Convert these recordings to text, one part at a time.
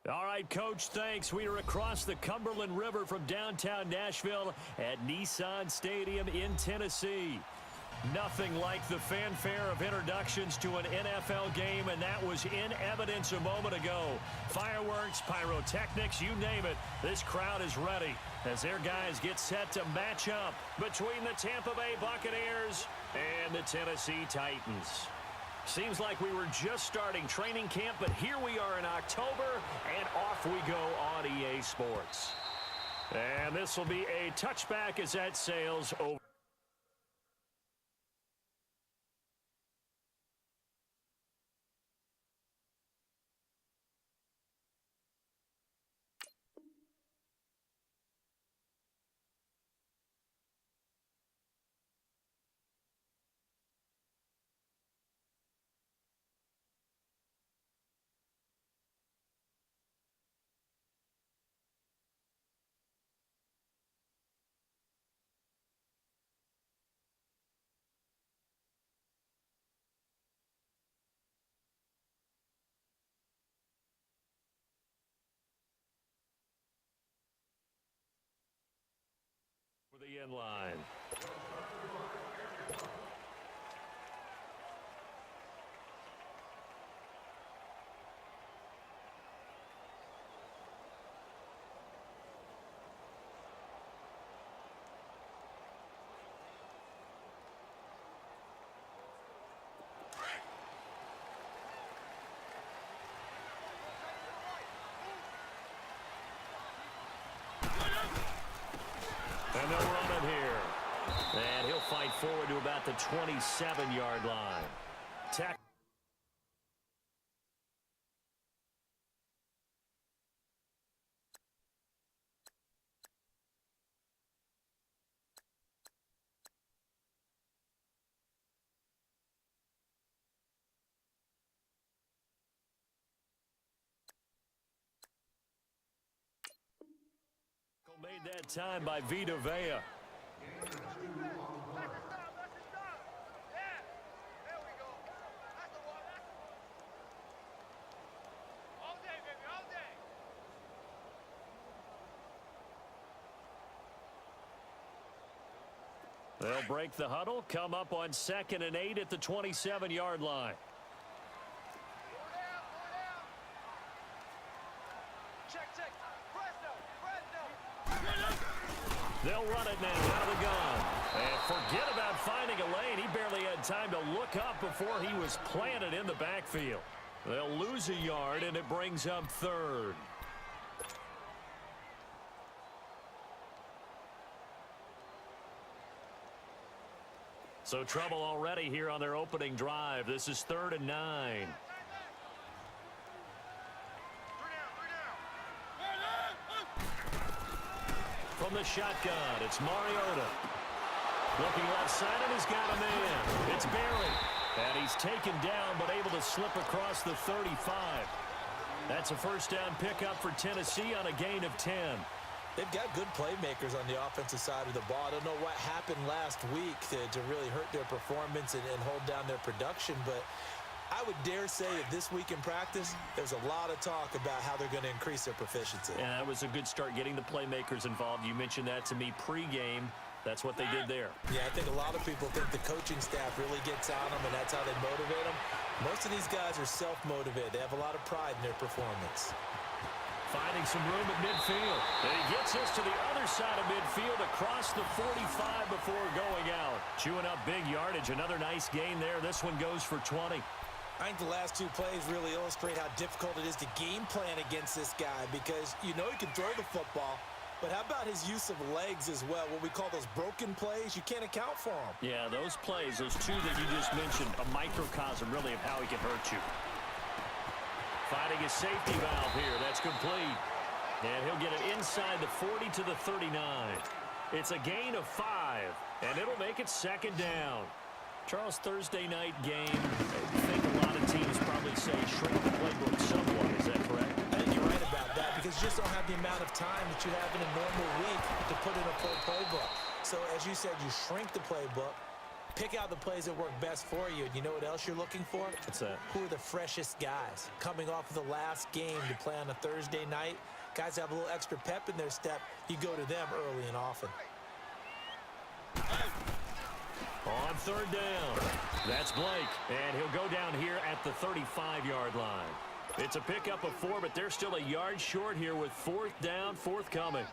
All right, Coach, thanks. We are across the Cumberland River from downtown Nashville at Nissan Stadium in Tennessee. Nothing like the fanfare of introductions to an NFL game, and that was in evidence a moment ago. Fireworks, pyrotechnics, you name it. This crowd is ready as their guys get set to match up between the Tampa Bay Buccaneers and the Tennessee Titans. Seems like we were just starting training camp, but here we are in October, and off we go on EA Sports. And this will be a touchback as that sails over. the end line. And they'll run it here. And he'll fight forward to about the 27-yard line. Made that time by Vita Vea. They'll break the huddle, come up on 2nd and 8 at the 27-yard line. They'll run it now out of the gun. And forget about finding a lane. He barely had time to look up before he was planted in the backfield. They'll lose a yard, and it brings up 3rd. So trouble already here on their opening drive. This is 3rd and 9. From the shotgun, it's Mariota. Looking left side, and he's got a man. It's Barry. And he's taken down, but able to slip across the 35. That's a first down pickup for Tennessee on a gain of 10. They've got good playmakers on the offensive side of the ball. I don't know what happened last week to really hurt their performance and hold down their production, but I would dare say that this week in practice, there's a lot of talk about how they're going to increase their proficiency. Yeah, that was a good start getting the playmakers involved. You mentioned that to me pregame. That's what they did there. Yeah, I think a lot of people think the coaching staff really gets on them, and that's how they motivate them. Most of these guys are self-motivated. They have a lot of pride in their performance. Finding some room at midfield. And he gets us to the other side of midfield across the 45 before going out. Chewing up big yardage. Another nice gain there. This one goes for 20. I think the last 2 plays really illustrate how difficult it is to game plan against this guy, because you know he can throw the football, but how about his use of legs as well? What we call those broken plays, you can't account for them. Yeah, those plays, those 2 that you just mentioned, a microcosm really of how he can hurt you. Finding his safety valve here. That's complete. And he'll get it inside the 40 to the 39. It's a gain of 5, and it'll make it 2nd down. Charles, Thursday night game, I think a lot of teams probably say shrink the playbook somewhat. Is that correct? I think you're right about that, because you just don't have the amount of time that you have in a normal week to put in a full playbook. So, as you said, you shrink the playbook, pick out the plays that work best for you, and you know what else you're looking for? What's that? Who are the freshest guys? Coming off of the last game to play on a Thursday night, guys have a little extra pep in their step. You go to them early and often. On 3rd down, that's Blake, and he'll go down here at the 35-yard line. It's a pickup of 4, but they're still a yard short here with 4th down, forthcoming.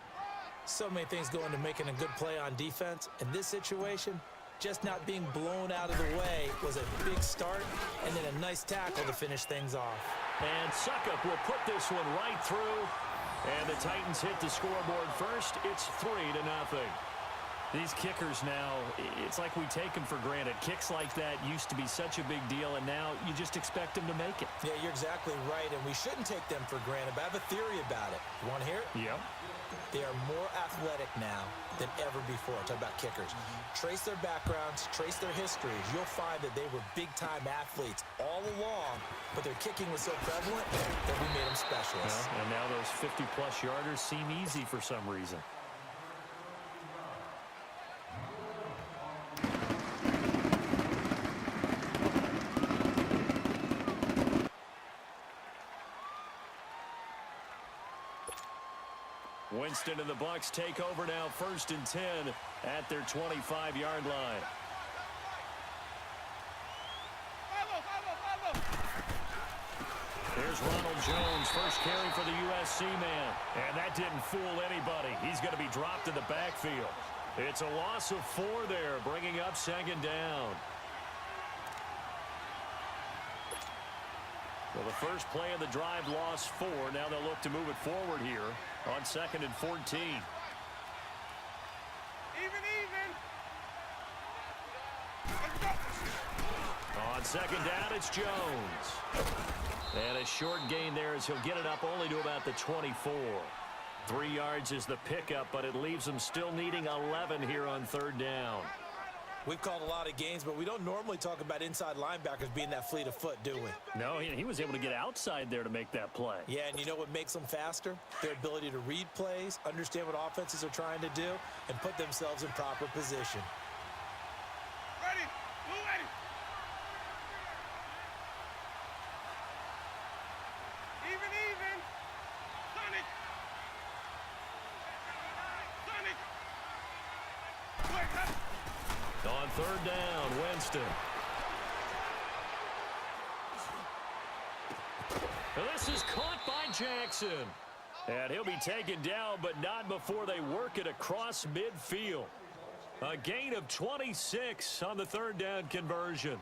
So many things go into making a good play on defense. In this situation, just not being blown out of the way was a big start, and then a nice tackle to finish things off. And Suckup will put this one right through, and the Titans hit the scoreboard first. It's 3-0. These kickers now, it's like we take them for granted. Kicks like that used to be such a big deal, and now you just expect them to make it. Yeah, you're exactly right, and we shouldn't take them for granted, but I have a theory about it. You want to hear it? Yeah. They are more athletic now than ever before. Talk about kickers. Trace their backgrounds, trace their histories. You'll find that they were big-time athletes all along, but their kicking was so prevalent that we made them specialists. Yeah, and now those 50-plus yarders seem easy for some reason. Winston and the Bucs take over now, 1st and 10 at their 25-yard line. Here's Ronald Jones, first carry for the USC man. And that didn't fool anybody. He's going to be dropped in the backfield. It's a loss of 4 there, bringing up 2nd down. Well, the first play of the drive lost 4. Now they'll look to move it forward here on 2nd and 14. Even. On 2nd down, it's Jones. And a short gain there as he'll get it up only to about the 24. 3 yards is the pickup, but it leaves them still needing 11 here on 3rd down. We've called a lot of games, but we don't normally talk about inside linebackers being that fleet of foot, do we? No, he was able to get outside there to make that play. Yeah, and you know what makes them faster? Their ability to read plays, understand what offenses are trying to do, and put themselves in proper position. Ready. Blue ready. Even. Sonic. Quick. On 3rd down, Winston. And this is caught by Jackson. And he'll be taken down, but not before they work it across midfield. A gain of 26 on the 3rd down conversion.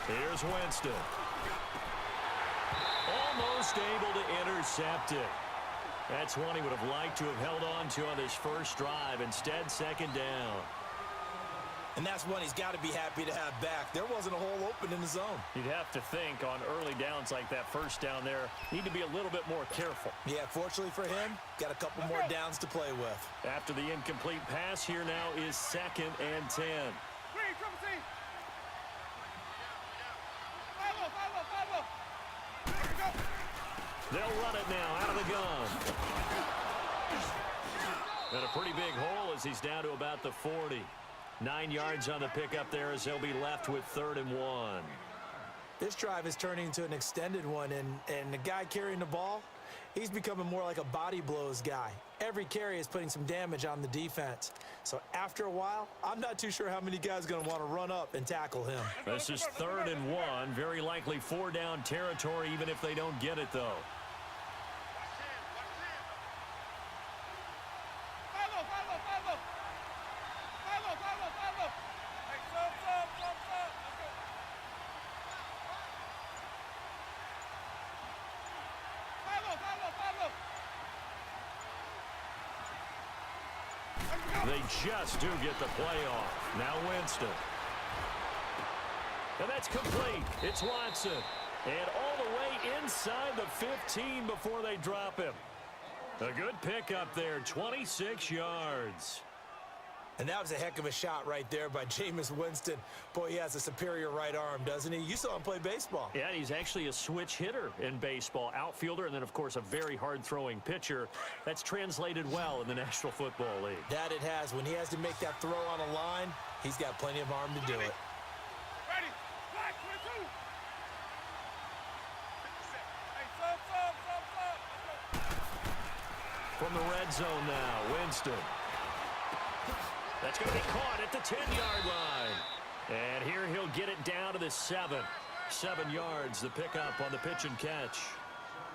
Here's Winston. Almost able to intercept it. That's one he would have liked to have held on to on his first drive. Instead, 2nd down. And that's one he's got to be happy to have back. There wasn't a hole open in the zone. You'd have to think on early downs like that, 1st down there, need to be a little bit more careful. Yeah, fortunately for him, got a couple more downs to play with. After the incomplete pass, here now is 2nd and 10. They'll run it now out of the gun. And a pretty big hole as he's down to about the 40. 9 yards on the pickup there as they'll be left with 3rd and 1. This drive is turning into an extended one, and the guy carrying the ball, he's becoming more like a body blows guy. Every carry is putting some damage on the defense. So after a while, I'm not too sure how many guys are going to want to run up and tackle him. This is 3rd and 1. Very likely 4-down territory, even if they don't get it, though. They just do get the play off. Now Winston. And that's complete. It's Watson. And all the way inside the 15 before they drop him. A good pickup there, 26 yards. And that was a heck of a shot right there by Jameis Winston. Boy, he has a superior right arm, doesn't he? You saw him play baseball. Yeah, he's actually a switch hitter in baseball. Outfielder, and then, of course, a very hard-throwing pitcher. That's translated well in the National Football League. That it has. When he has to make that throw on a line, he's got plenty of arm to do it. Ready. Black, 22. From the red zone now, Winston. That's going to be caught at the 10-yard line. And here he'll get it down to the 7. 7 yards, the pickup on the pitch and catch.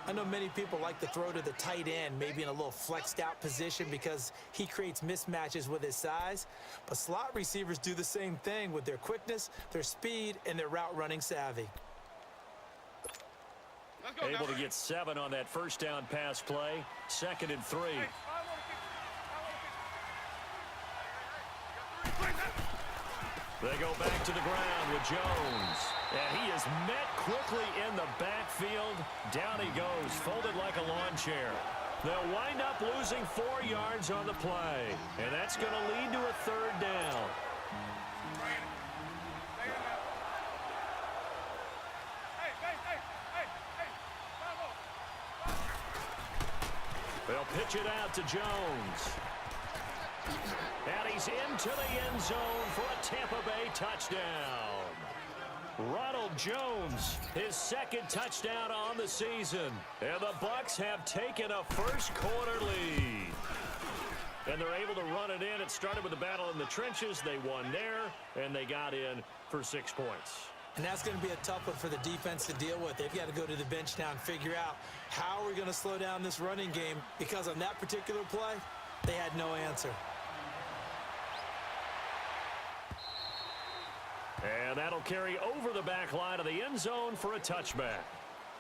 I know many people like to throw to the tight end, maybe in a little flexed out position because he creates mismatches with his size. But slot receivers do the same thing with their quickness, their speed, and their route running savvy. Able to get 7 on that first down pass play. 2nd and 3. They go back to the ground with Jones. And he is met quickly in the backfield. Down he goes, folded like a lawn chair. They'll wind up losing 4 yards on the play. And that's going to lead to a 3rd down. They'll pitch it out to Jones. And he's into the end zone for a Tampa Bay touchdown. Ronald Jones, his second touchdown on the season. And the Bucs have taken a first-quarter lead. And they're able to run it in. It started with a battle in the trenches. They won there, and they got in for 6 points. And that's going to be a tough one for the defense to deal with. They've got to go to the bench now and figure out how we're going to slow down this running game, because on that particular play, they had no answer. And that'll carry over the back line of the end zone for a touchback.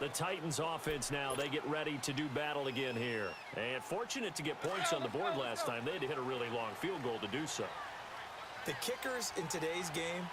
The Titans offense now, they get ready to do battle again here. And fortunate to get points on the board last time. They had to hit a really long field goal to do so. The kickers in today's game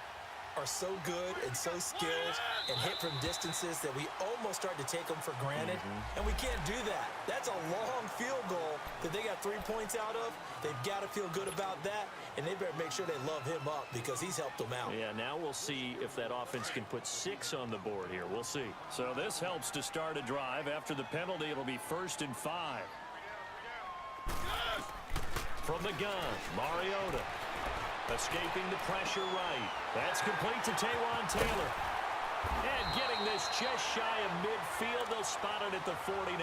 are so good and so skilled and hit from distances that we almost start to take them for granted. And we can't do that. That's a long field goal that they got 3 points out of. They've got to feel good about that, and they better make sure they love him up because he's helped them out. Yeah, now we'll see if that offense can put 6 on the board here. We'll see. So this helps to start a drive. After the penalty, it'll be 1st and 5. From the gun, Mariota. Escaping the pressure right. That's complete to Taywan Taylor. And getting this just shy of midfield. They'll spot it at the 49.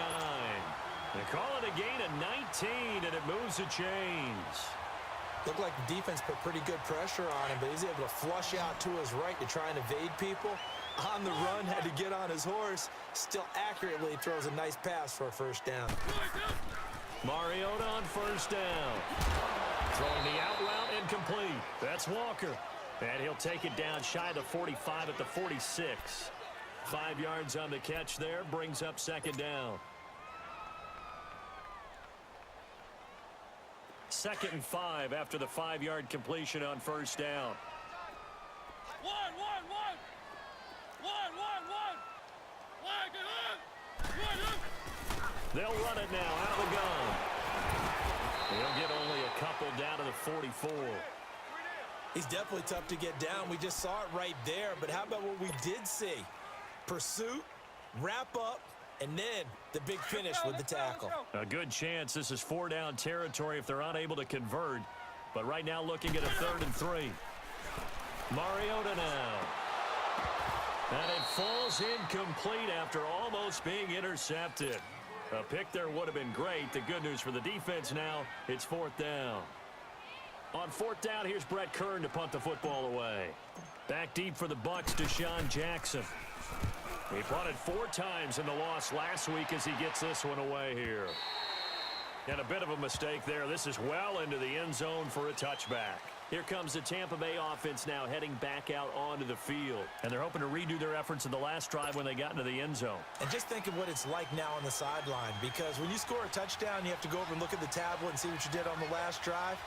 They call it a gain of 19, and it moves the chains. Looked like the defense put pretty good pressure on him, but he's able to flush out to his right to try and evade people. On the run, had to get on his horse. Still accurately throws a nice pass for a first down. Mariota on first down. Throwing the out route incomplete. That's Walker. And he'll take it down shy of the 45 at the 46. 5 yards on the catch there. Brings up 2nd down. 2nd and 5 after the 5-yard completion on first down. One. They'll run it now out of the gun. He'll get only a couple down to the 44. He's definitely tough to get down. We just saw it right there. But how about what we did see? Pursuit, wrap up, and then the big finish with the tackle. A good chance this is 4-down territory if they're unable to convert. But right now looking at a 3rd and 3. Mariota now. And it falls incomplete after almost being intercepted. A pick there would have been great. The good news for the defense now, it's 4th down. On 4th down, here's Brett Kern to punt the football away. Back deep for the Bucs, Deshaun Jackson. He punted 4 times in the loss last week as he gets this one away here. And a bit of a mistake there. This is well into the end zone for a touchback. Here comes the Tampa Bay offense now heading back out onto the field. And they're hoping to redo their efforts in the last drive when they got into the end zone. And just think of what it's like now on the sideline, because when you score a touchdown, you have to go over and look at the tablet and see what you did on the last drive.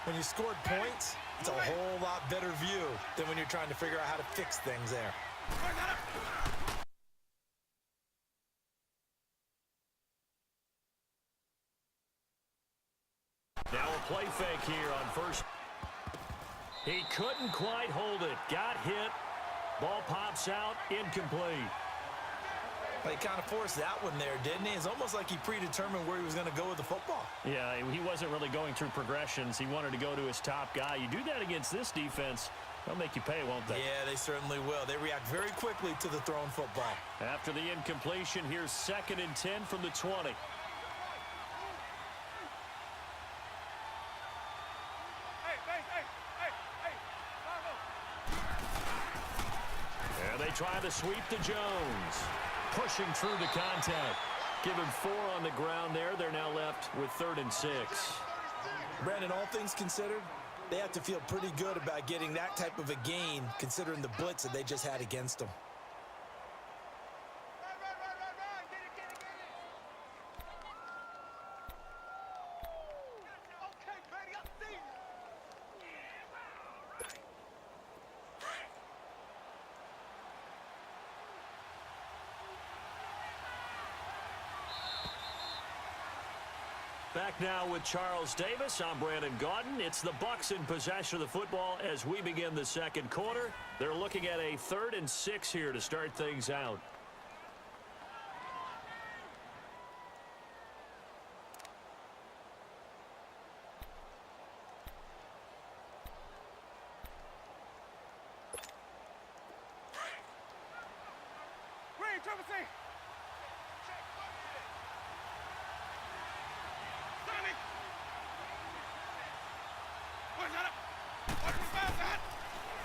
When you scored points, it's a whole lot better view than when you're trying to figure out how to fix things there. Now a play fake here on first. He couldn't quite hold it. Got hit. Ball pops out. Incomplete. But he kind of forced that one there, didn't he? It's almost like he predetermined where he was going to go with the football. Yeah, he wasn't really going through progressions. He wanted to go to his top guy. You do that against this defense, they'll make you pay, won't they? Yeah, they certainly will. They react very quickly to the thrown football. After the incompletion, here's 2nd and 10 from the 20. And they try to sweep to Jones. Pushing through the contact. Give him 4 on the ground there. They're now left with 3rd and 6. Brandon, all things considered, they have to feel pretty good about getting that type of a gain, considering the blitz that they just had against them. Back now with Charles Davis. I'm Brandon Gaudin. It's the Bucs in possession of the football as we begin the 2nd quarter. They're looking at a 3rd and 6 here to start things out.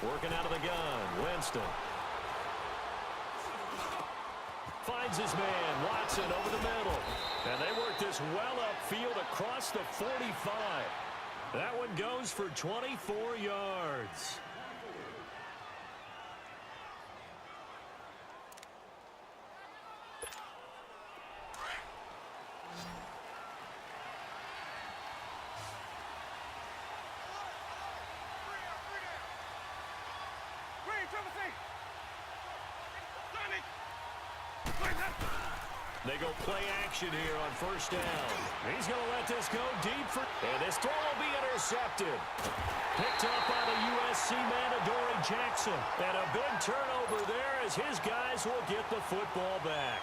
Working out of the gun, Winston. Finds his man, Watson, over the middle. And they work this well upfield across the 45. That one goes for 24 yards. They go play action here on first down. He's going to let this go deep for... And this throw will be intercepted. Picked up by the USC man, Adoree Jackson. And a big turnover there as his guys will get the football back.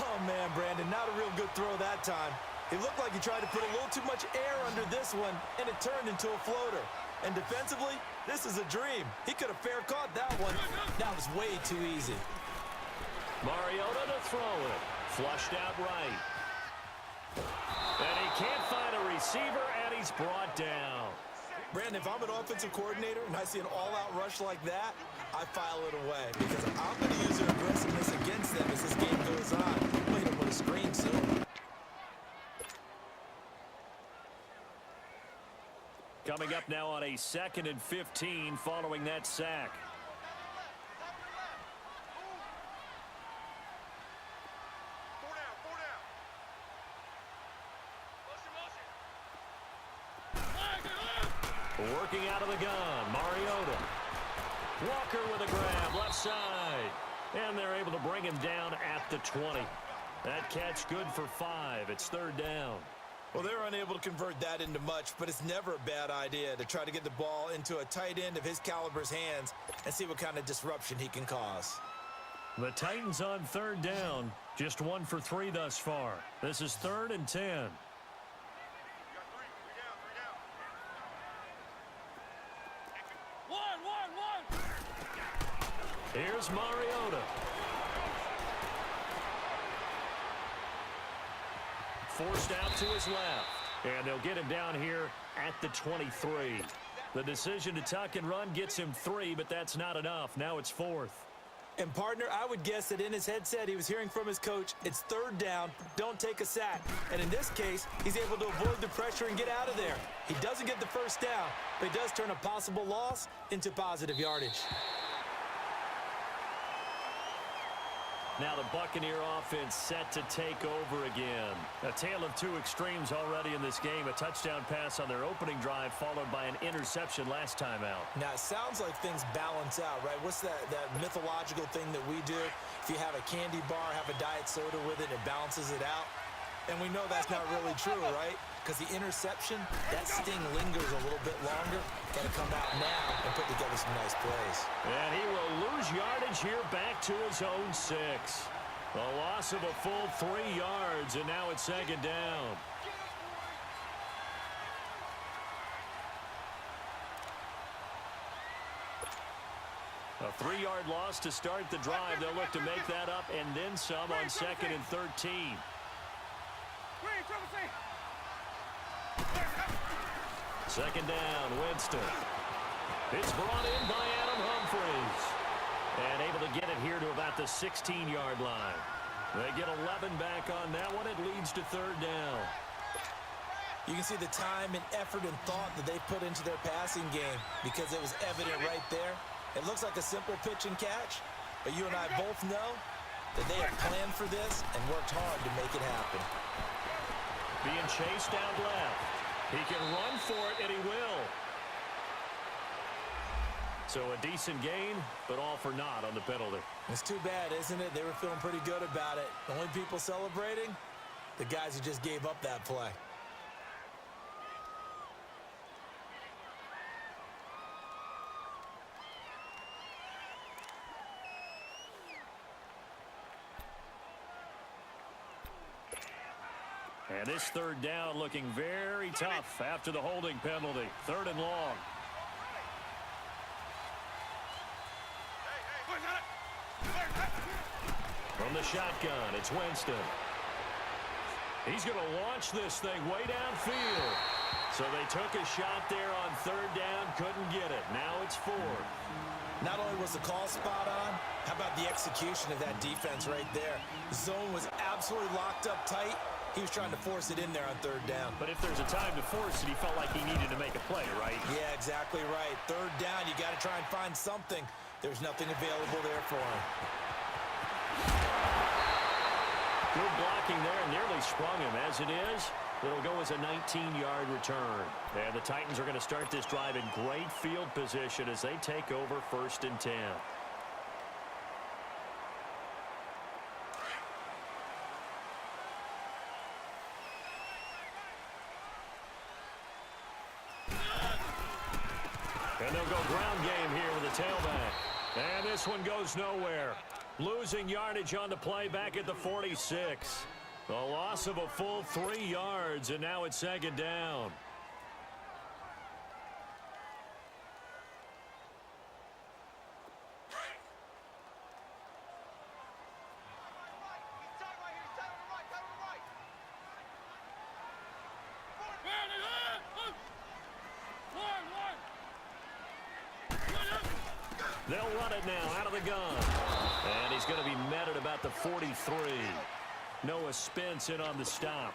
Oh, man, Brandon, not a real good throw that time. It looked like he tried to put a little too much air under this one, and it turned into a floater. And defensively, this is a dream. He could have fair caught that one. That was way too easy. Mariota to throw it. Flushed out right. And he can't find a receiver, and he's brought down. Brandon, if I'm an offensive coordinator and I see an all-out rush like that, I file it away because I'm going to use their aggressiveness against them as this game goes on. I'm going to hit them with a screen soon. Coming up now on a 2nd and 15 following that sack. Working out of the gun, Mariota. Walker with a grab, left side. And they're able to bring him down at the 20. That catch good for 5. It's 3rd down. Well, they're unable to convert that into much, but it's never a bad idea to try to get the ball into a tight end of his caliber's hands and see what kind of disruption he can cause. The Titans on 3rd down. Just 1 for 3 thus far. This is 3rd and 10. Here's Mariota. Forced out to his left. And they'll get him down here at the 23. The decision to tuck and run gets him 3, but that's not enough. Now it's 4th. And, partner, I would guess that in his headset he was hearing from his coach, it's 3rd down, don't take a sack. And in this case, he's able to avoid the pressure and get out of there. He doesn't get the first down, but he does turn a possible loss into positive yardage. Now the Buccaneer offense set to take over again. A tale of 2 extremes already in this game. A touchdown pass on their opening drive followed by an interception last time out. Now, it sounds like things balance out, right? What's that mythological thing that we do? If you have a candy bar, have a diet soda with it, it balances it out. And we know that's not really true, right? Because the interception, that sting lingers a little bit longer. Got to come out now and put together some nice plays. And he will lose yardage here back to his own 6. A loss of a full 3 yards, and now it's 2nd down. A 3-yard loss to start the drive. They'll look to make that up and then some on 2nd and 13. Second down, Winston. It's brought in by Adam Humphries. And able to get it here to about the 16-yard line. They get 11 back on that one. It leads to 3rd down. You can see the time and effort and thought that they put into their passing game because it was evident right there. It looks like a simple pitch and catch, but you and I both know that they have planned for this and worked hard to make it happen. Being chased out left. He can run for it, and he will. So a decent gain, but all for naught on the penalty. It's too bad, isn't it? They were feeling pretty good about it. The only people celebrating, the guys who just gave up that play. And this 3rd down looking very tough after the holding penalty. 3rd and long. From the shotgun, it's Winston. He's going to launch this thing way downfield. So they took a shot there on third down, couldn't get it. Now it's fourth. Not only was the call spot on, how about the execution of that defense right there? Zone was absolutely locked up tight. He was trying to force it in there on third down. But if there's a time to force it, he felt like he needed to make a play, right? Yeah, exactly right. Third down, you got to try and find something. There's nothing available there for him. Good blocking there, nearly sprung him. As it is, it'll go as a 19-yard return. And the Titans are going to start this drive in great field position as they take over 1st and 10. And they'll go ground game here with the tailback. And this one goes nowhere. Losing yardage on the play back at the 46. The loss of a full 3 yards, and now it's 2nd down. They'll run it now out of the gun. And he's going to be met at about the 43. Noah Spence in on the stop.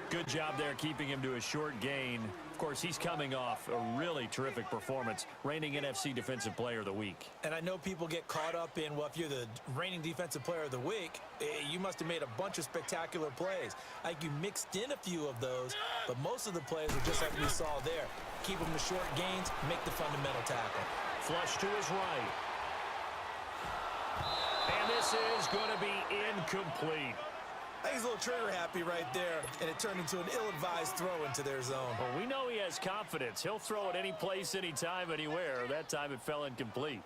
Good job there keeping him to a short gain. Of course, he's coming off a really terrific performance, reigning NFC Defensive Player of the Week. And I know people get caught up in, well, if you're the reigning Defensive Player of the Week, you must have made a bunch of spectacular plays. I think you mixed in a few of those, but most of the plays were just like we saw there. Keep them to short gains, make the fundamental tackle. Flush to his right. And this is going to be incomplete. I think he's a little trigger happy right there, and it turned into an ill-advised throw into their zone. Well, we know he has confidence. He'll throw it any place, anytime, anywhere. That time it fell incomplete.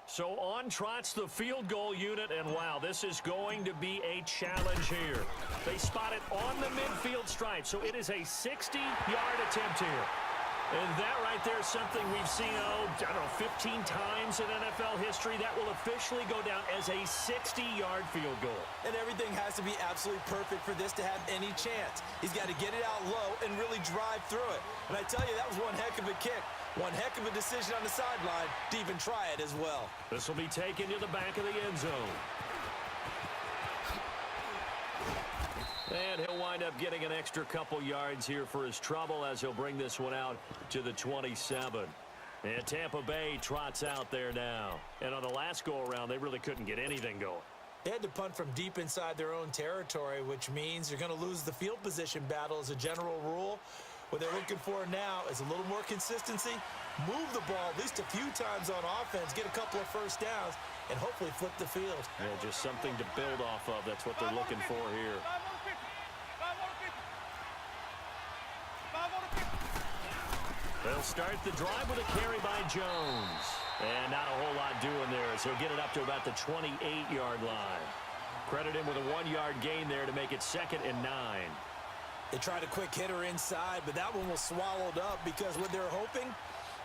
So on trots the field goal unit, and wow, this is going to be a challenge here. They spot it on the midfield stripe, so it is a 60-yard attempt here. And that right there is something we've seen, I don't know, 15 times in NFL history. That will officially go down as a 60-yard field goal. And everything has to be absolutely perfect for this to have any chance. He's got to get it out low and really drive through it. And I tell you, that was one heck of a kick. One heck of a decision on the sideline to even try it as well. This will be taken to the back of the end zone. And he'll wind up getting an extra couple yards here for his trouble as he'll bring this one out to the 27. And Tampa Bay trots out there now. And on the last go-around, they really couldn't get anything going. They had to punt from deep inside their own territory, which means you're going to lose the field position battle as a general rule. What they're looking for now is a little more consistency, move the ball at least a few times on offense, get a couple of first downs, and hopefully flip the field. Yeah, just something to build off of. That's what they're looking for here. They'll start the drive with a carry by Jones. And not a whole lot doing there, so he'll get it up to about the 28-yard line. Credit him with a 1-yard gain there to make it 2nd and 9. They tried a quick hitter inside, but that one was swallowed up because what they're hoping,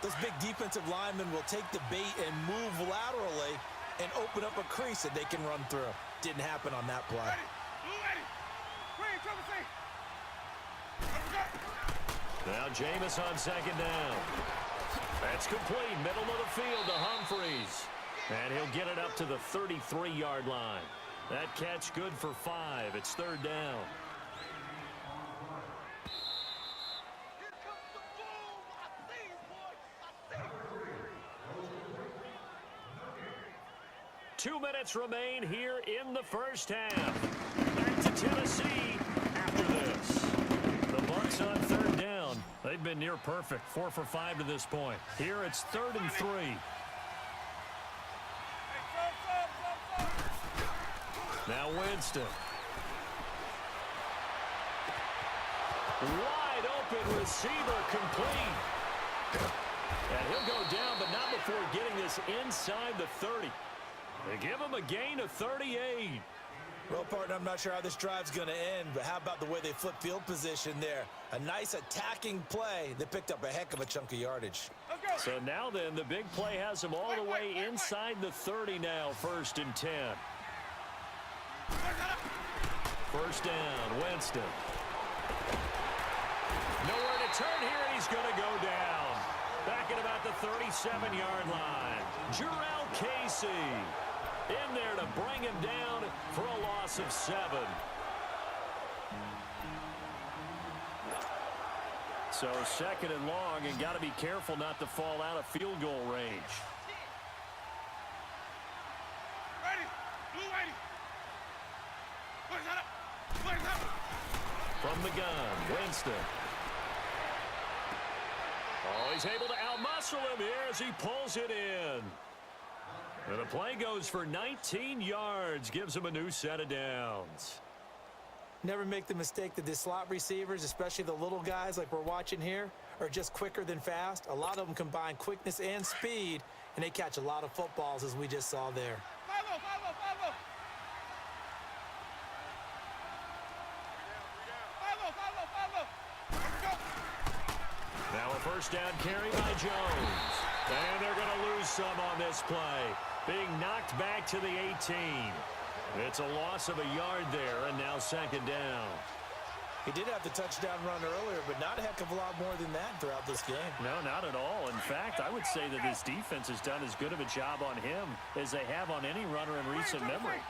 those big defensive linemen will take the bait and move laterally and open up a crease that they can run through. Didn't happen on that play. Now Jameis on 2nd down. That's complete. Middle of the field to Humphreys. And he'll get it up to the 33-yard line. That catch good for 5. It's 3rd down. 2 minutes remain here in the first half. Back to Tennessee after this. The Bucs on 3rd down. They've been near perfect. 4 for 5 to this point. Here it's 3rd and 3. Now Winston. Wide open receiver complete. And he'll go down, but not before getting this inside the 30. They give him a gain of 38. Well, partner, I'm not sure how this drive's going to end, but how about the way they flip field position there? A nice attacking play. They picked up a heck of a chunk of yardage. So now then, the big play has them all the way inside the 30 now, 1st and 10. First down, Winston. Nowhere to turn here, and he's going to go down. Back at about the 37-yard line. Jarrell Casey in there to bring him down for a loss of 7. So 2nd and long, and got to be careful not to fall out of field goal range. Ready. Blue ready. From the gun, Winston. Oh, he's able to outmuscle him here as he pulls it in. And the play goes for 19 yards, gives him a new set of downs. Never make the mistake that the slot receivers, especially the little guys like we're watching here, are just quicker than fast. A lot of them combine quickness and speed, and they catch a lot of footballs, as we just saw there. Follow. Now a first down carry by Jones. And they're going to lose some on this play. Being knocked back to the 18. It's a loss of a yard there, and now 2nd down. He did have the touchdown run earlier, but not a heck of a lot more than that throughout this game. No, not at all. In fact, I would say that this defense has done as good of a job on him as they have on any runner in recent memory.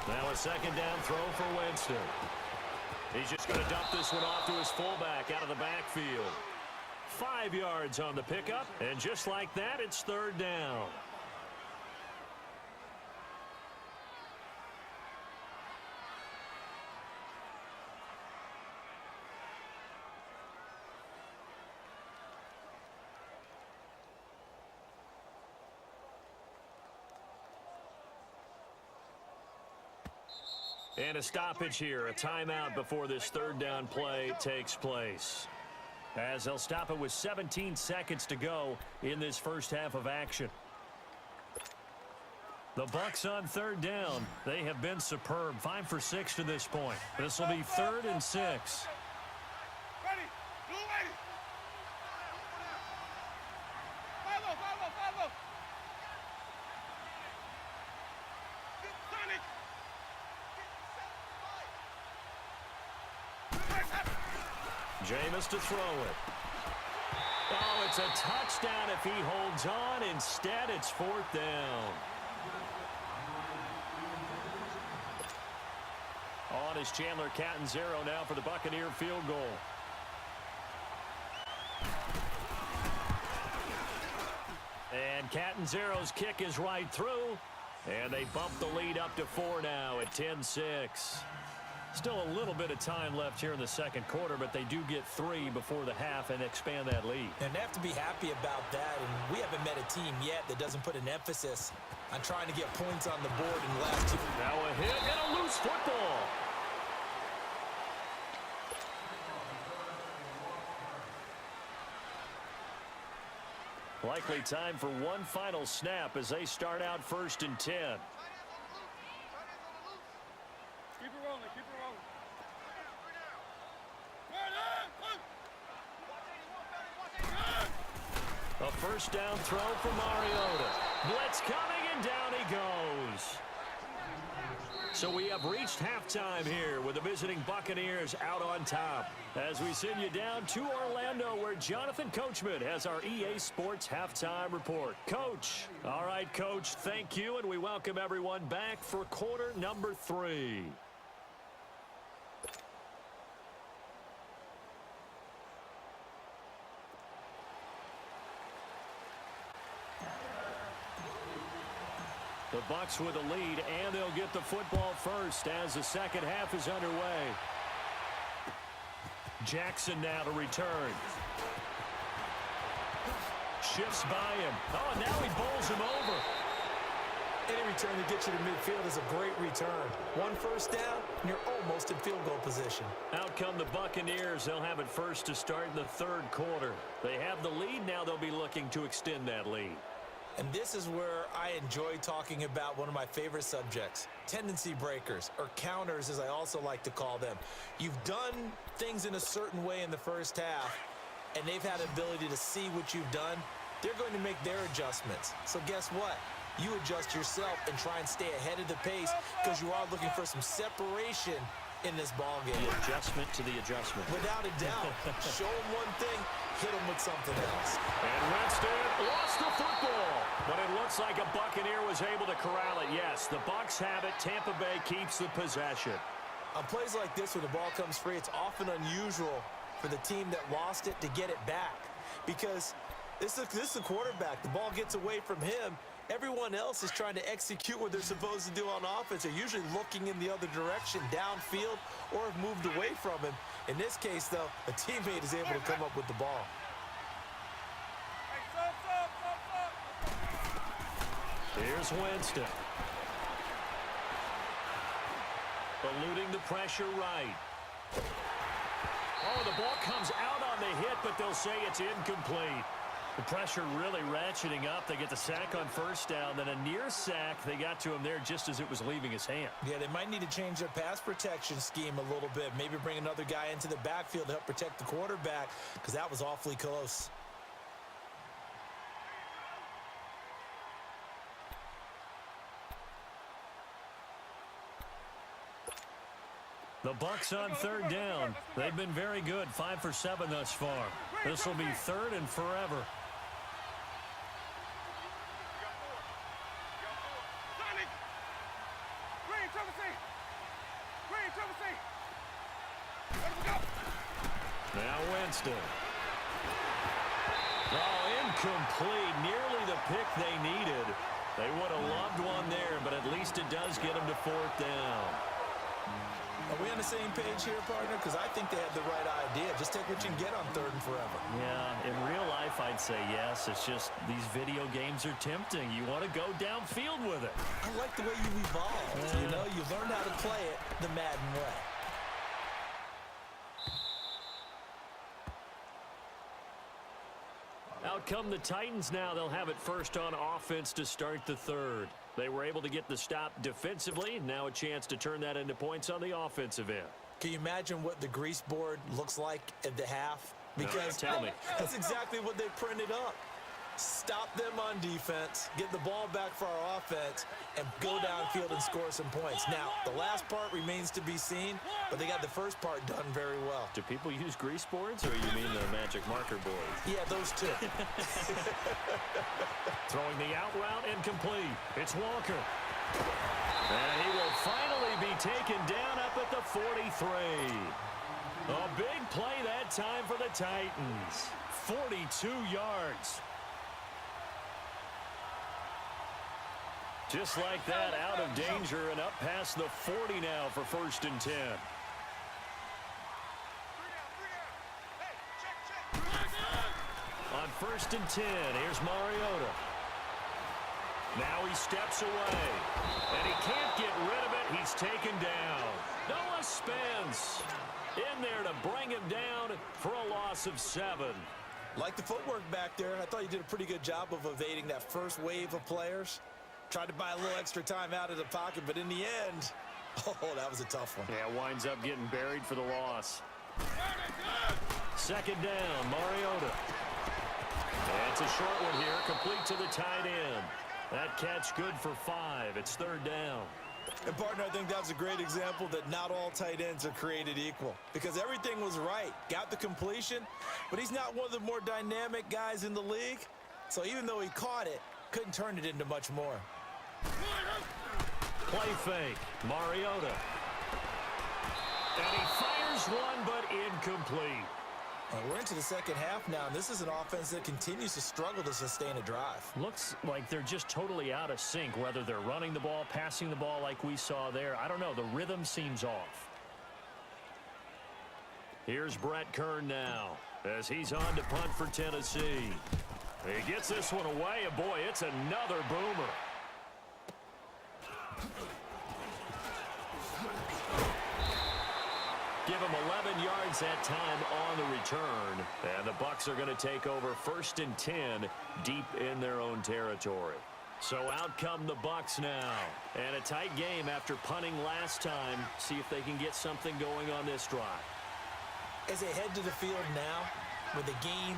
Now a 2nd down throw for Winston. He's just going to dump this one off to his fullback out of the backfield. 5 yards on the pickup, and just like that, it's 3rd down. And a stoppage here, a timeout before this 3rd down play takes place. As they'll stop it with 17 seconds to go in this first half of action. The Bucs on 3rd down. They have been superb. 5 for 6 to this point. This will be 3rd and 6. Ready. Blue ready. Follow. Sonic. Jameis to throw it. Oh, it's a touchdown if he holds on. Instead, it's 4th down. On is Chandler Catanzaro now for the Buccaneer field goal. And Catanzaro's kick is right through. And they bump the lead up to 4 now at 10-6. Still a little bit of time left here in the 2nd quarter, but they do get 3 before the half and expand that lead. And they have to be happy about that. And we haven't met a team yet that doesn't put an emphasis on trying to get points on the board in the last 2. Now a hit and a loose football. Likely time for one final snap as they start out 1st and 10. Keep it rolling. A first down throw for Mariota. Blitz coming, and down he goes. So we have reached halftime here with the visiting Buccaneers out on top. As we send you down to Orlando, where Jonathan Coachman has our EA Sports halftime report. Coach. All right, Coach, thank you, and we welcome everyone back for quarter number 3. The Bucs with a lead, and they'll get the football first as the 2nd half is underway. Jackson now to return. Shifts by him. Oh, and now he bowls him over. Any return that gets you to midfield is a great return. One first down, and you're almost in field goal position. Out come the Buccaneers. They'll have it first to start in the third quarter. They have the lead. Now they'll be looking to extend that lead. And this is where I enjoy talking about one of my favorite subjects, tendency breakers, or counters as I also like to call them. You've done things in a certain way in the first half, and they've had the ability to see what you've done. They're going to make their adjustments. So guess what? You adjust yourself and try and stay ahead of the pace because you are looking for some separation in this ball game. The adjustment to the adjustment. Without a doubt. Show them one thing, hit them with something else. And Winston lost the football. But it looks like a Buccaneer was able to corral it. Yes, the Bucs have it. Tampa Bay keeps the possession. On plays like this, when the ball comes free, it's often unusual for the team that lost it to get it back. Because this is the quarterback. The ball gets away from him. Everyone else is trying to execute what they're supposed to do on offense. They're usually looking in the other direction, downfield, or have moved away from him. In this case, though, a teammate is able to come up with the ball. Here's Winston. Eluding the pressure right. Oh, the ball comes out on the hit, but they'll say it's incomplete. The pressure really ratcheting up. They get the sack on first down, then a near sack. They got to him there just as it was leaving his hand. Yeah, they might need to change their pass protection scheme a little bit. Maybe bring another guy into the backfield to help protect the quarterback because that was awfully close. The Bucs on third down. They've been very good, 5 for 7 thus far. This will be third and forever. Now Winston. Oh, incomplete. Nearly the pick they needed. They would have loved one there, but at least it does get them to fourth down. Are we on the same page here, partner? Because I think they had the right idea. Just take what you can get on third and forever. Yeah, in real life, I'd say yes. It's just these video games are tempting. You want to go downfield with it. I like the way you evolved. You know, you learned how to play it the Madden way. Out come the Titans now. They'll have it first on offense to start the third. They were able to get the stop defensively. Now a chance to turn that into points on the offensive end. Can you imagine what the grease board looks like at the half? Because tell me. That's exactly what they printed up. Stop them on defense, get the ball back for our offense, and go downfield and score some points. Now, the last part remains to be seen, but they got the first part done very well. Do people use grease boards, or you mean the magic marker boards? Yeah, those two. Throwing the out route incomplete. It's Walker. And he will finally be taken down up at the 43. A big play that time for the Titans. 42 yards. Just like that, out of danger and up past the 40 now for first and 10. On first and 10, here's Mariota. Now he steps away, and he can't get rid of it. He's taken down. Noah Spence in there to bring him down for a loss of 7. Like the footwork back there, I thought you did a pretty good job of evading that first wave of players. Tried to buy a little extra time out of the pocket, but in the end, oh, that was a tough one. Yeah, winds up getting buried for the loss. Second down, Mariota. And it's a short one here, complete to the tight end. That catch good for 5. It's third down. And, partner, I think that was a great example that not all tight ends are created equal because everything was right. Got the completion, but he's not one of the more dynamic guys in the league. So even though he caught it, couldn't turn it into much more. Play fake, Mariota. And he fires one, but incomplete. And we're into the second half now, and this is an offense that continues to struggle to sustain a drive. Looks like they're just totally out of sync, whether they're running the ball, passing the ball like we saw there. I don't know. The rhythm seems off. Here's Brett Kern now as he's on to punt for Tennessee. He gets this one away, and boy, it's another boomer. him 11 yards that time on the return. And the Bucs are going to take over 1st and 10 deep in their own territory. So out come the Bucs now. And a tight game after punting last time. See if they can get something going on this drive. As they head to the field now, with the game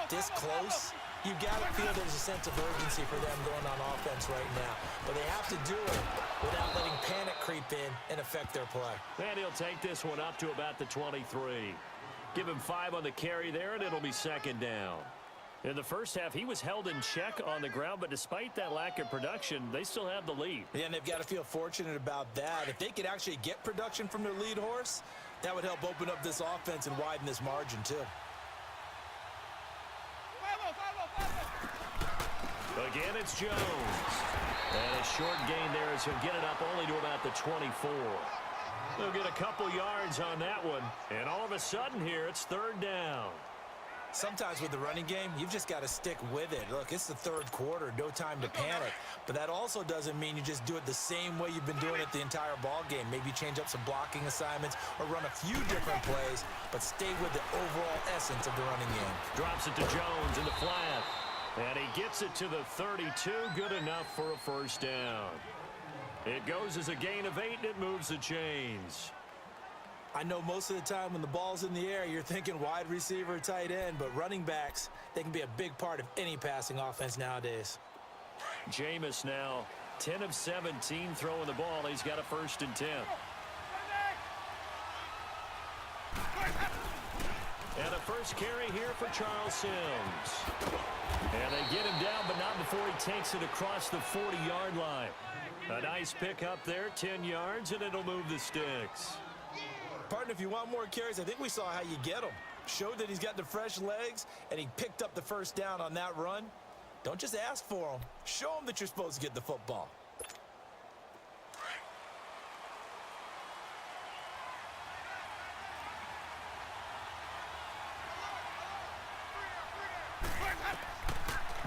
this close, you've got to feel there's a sense of urgency for them going on offense right now. But they have to do it without letting panic creep in and affect their play. And he'll take this one up to about the 23. Give him 5 on the carry there, and it'll be 2nd down. In the first half, he was held in check on the ground, but despite that lack of production, they still have the lead. Yeah, and they've got to feel fortunate about that. If they could actually get production from their lead horse, that would help open up this offense and widen this margin, too. Again, it's Jones. And a short gain there as he'll get it up only to about the 24. They'll get a couple yards on that one. And all of a sudden here, it's 3rd down. Sometimes with the running game, you've just got to stick with it. Look, it's the 3rd quarter, no time to panic. But that also doesn't mean you just do it the same way you've been doing it the entire ball game. Maybe change up some blocking assignments or run a few different plays, but stay with the overall essence of the running game. Drops it to Jones in the flat. And he gets it to the 32. Good enough for a 1st down. It goes as a gain of 8, and it moves the chains. I know most of the time when the ball's in the air, you're thinking wide receiver, tight end, but running backs, they can be a big part of any passing offense nowadays. Jameis now 10 of 17 throwing the ball. He's got a 1st and 10. And a first carry here for Charles Sims. And they get him down, but not before he takes it across the 40-yard line. A nice pick up there, 10 yards, and it'll move the sticks. Partner, if you want more carries, I think we saw how you get them. Showed that he's got the fresh legs, and he picked up the 1st down on that run. Don't just ask for them. Show them that you're supposed to get the football.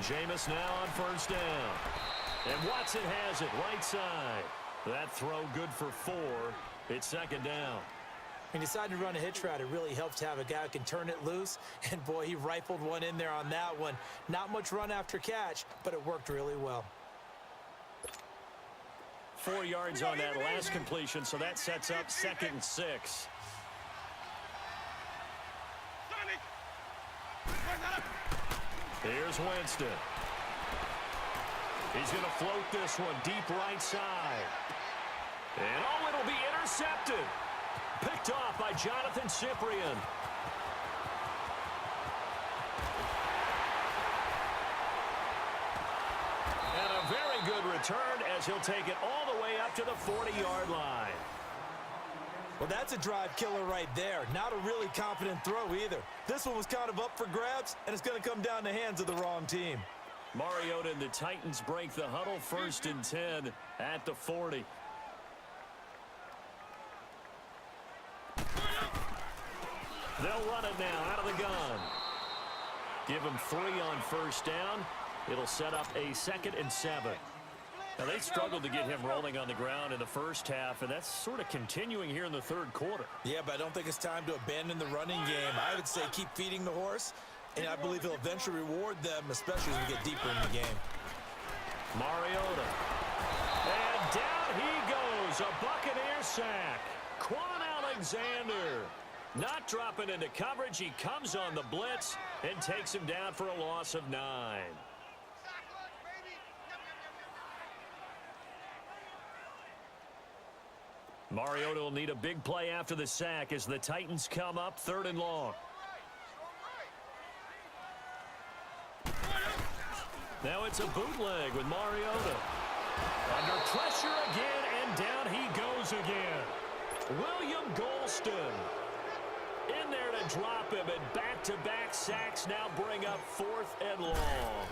Jameis now on 1st down. And Watson has it right side. That throw good for 4. It's 2nd down. When you decide to run a hitch route, it really helps to have a guy who can turn it loose. And, boy, he rifled one in there on that one. Not much run after catch, but it worked really well. 4 yards on that last completion, so that sets up 2nd and 6. Here's Winston. He's going to float this one deep right side. And, oh, it'll be intercepted. Picked off by Jonathan Cyprien. And a very good return as he'll take it all the way up to the 40-yard line. Well, that's a drive killer right there. Not a really confident throw either. This one was kind of up for grabs, and it's going to come down in the hands of the wrong team. Mariota and the Titans break the huddle, 1st and 10 at the 40. They'll run it now out of the gun. Give him 3 on 1st down. It'll set up a 2nd and 7. Now, they struggled to get him rolling on the ground in the first half, and that's sort of continuing here in the 3rd quarter. Yeah, but I don't think it's time to abandon the running game. I would say keep feeding the horse, and I believe he'll eventually reward them, especially as we get deeper in the game. Mariota. And down he goes. A Buccaneer sack. Quan Alexander. Not dropping into coverage. He comes on the blitz and takes him down for a loss of 9. Mariota will need a big play after the sack as the Titans come up 3rd and long. Now it's a bootleg with Mariota. Under pressure again, and down he goes again. William Golston in there to drop him, and back-to-back sacks now bring up 4th and long.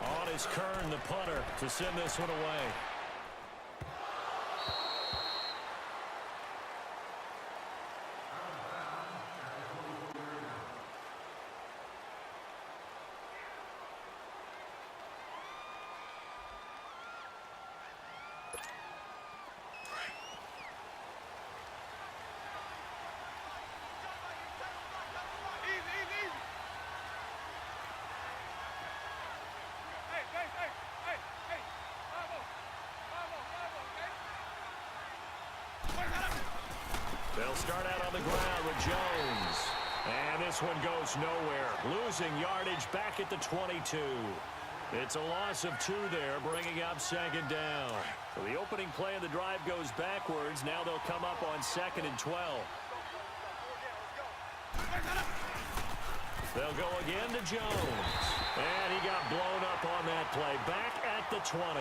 On is Kern, the punter, to send this one away. They'll start out on the ground with Jones. And this one goes nowhere. Losing yardage back at the 22. It's a loss of 2 there, bringing up second down. So the opening play of the drive goes backwards. Now they'll come up on 2nd and 12. They'll go again to Jones. And he got blown up on that play. Back at the 20.